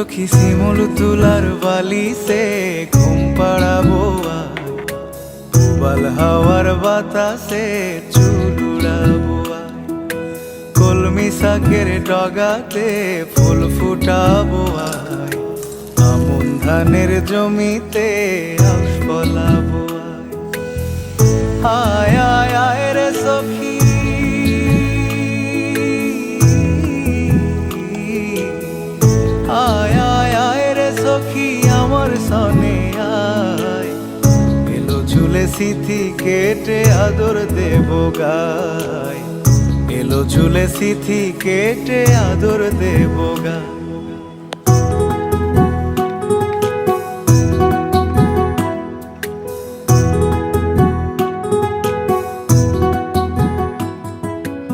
সখী শিমুল তুলার বালি সে ঘুম পাড়াবো বাল হাওয়ার বাতাসে চুল উড়াবো কলমি শাকের ডগাতে ফুল ফুটাবো আমন ধানের জমিতে আউশ ফলাবো আয় আয় আয় রে সখী আয় আয় আয় রে সখী আমার সনে আয় এলো ঝুলে সিথি কেটে আদর দেব গায় এলো ঝুলে সিথি কেটে আদর দেব গায়।